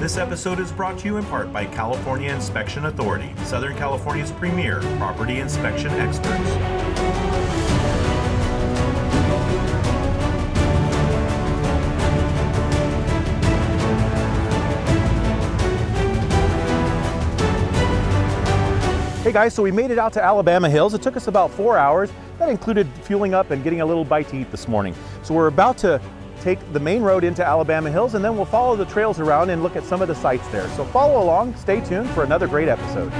This episode is brought to you in part by California Inspection Authority, Southern California's premier property inspection experts. Hey guys, so we made it out to Alabama Hills. It took us about 4 hours. That included fueling up and getting a little bite to eat this morning. So we're about to take the main road into Alabama Hills, and then we'll follow the trails around and look at some of the sites there. So follow along, stay tuned for another great episode.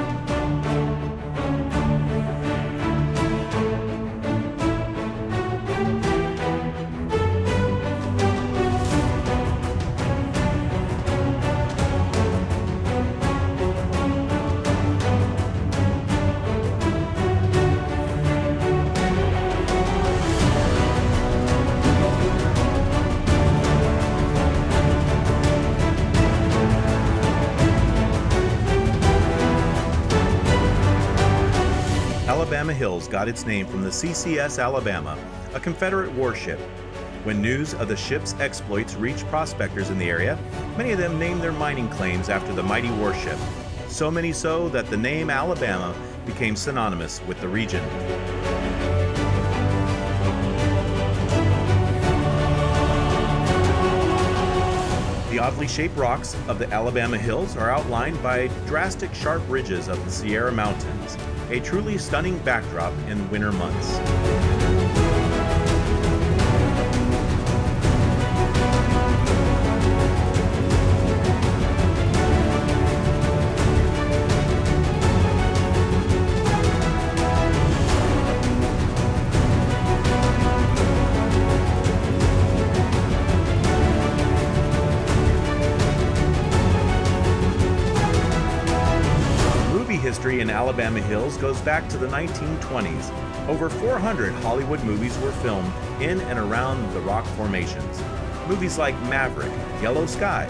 Alabama Hills got its name from the CCS Alabama, a Confederate warship. When news of the ship's exploits reached prospectors in the area, many of them named their mining claims after the mighty warship. So many so that the name Alabama became synonymous with the region. The oddly shaped rocks of the Alabama Hills are outlined by drastic sharp ridges of the Sierra Mountains, a truly stunning backdrop in winter months. History in Alabama Hills goes back to the 1920s. Over 400 Hollywood movies were filmed in and around the rock formations. Movies like Maverick, Yellow Sky,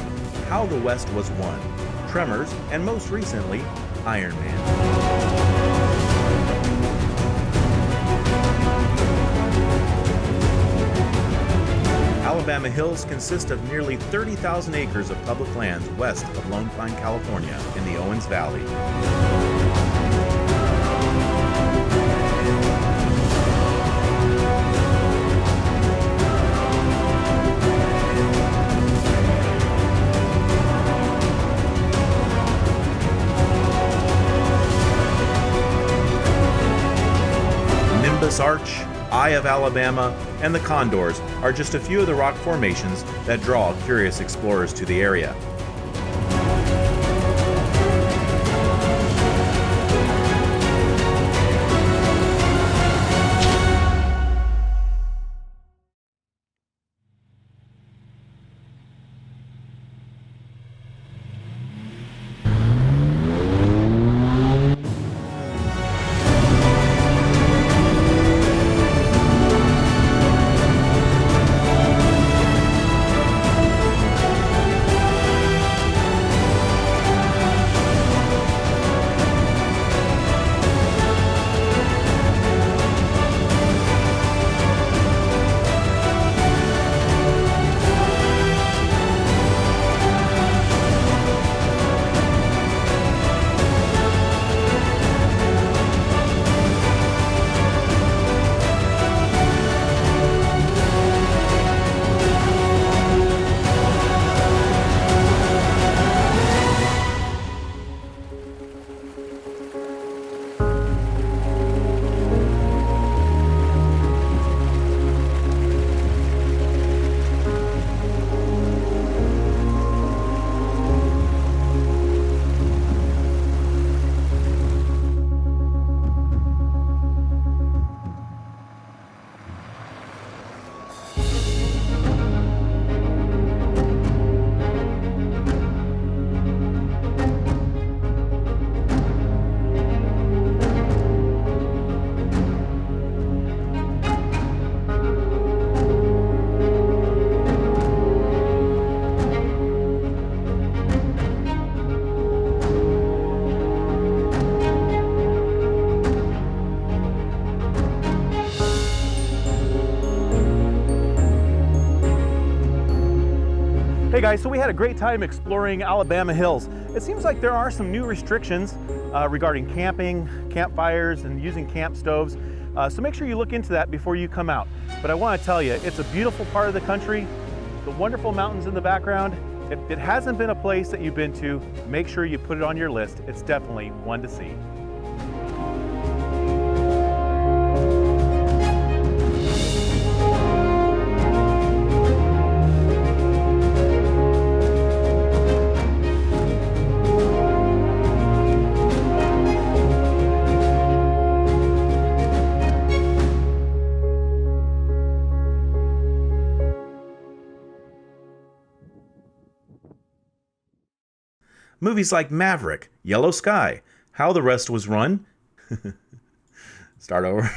How the West Was Won, Tremors, and most recently, Iron Man. Alabama Hills consist of nearly 30,000 acres of public lands west of Lone Pine, California, in the Owens Valley. Nimbus Arch, Eye of Alabama, and the Condors are just a few of the rock formations that draw curious explorers to the area. Hey guys, so we had a great time exploring Alabama Hills. It seems like there are some new restrictions regarding camping, campfires, and using camp stoves. So make sure you look into that before you come out. But I want to tell you, it's a beautiful part of the country, the wonderful mountains in the background. If it hasn't been a place that you've been to, make sure you put it on your list. It's definitely one to see. Movies like Maverick, Yellow Sky, How the Rest Was Run. Start over.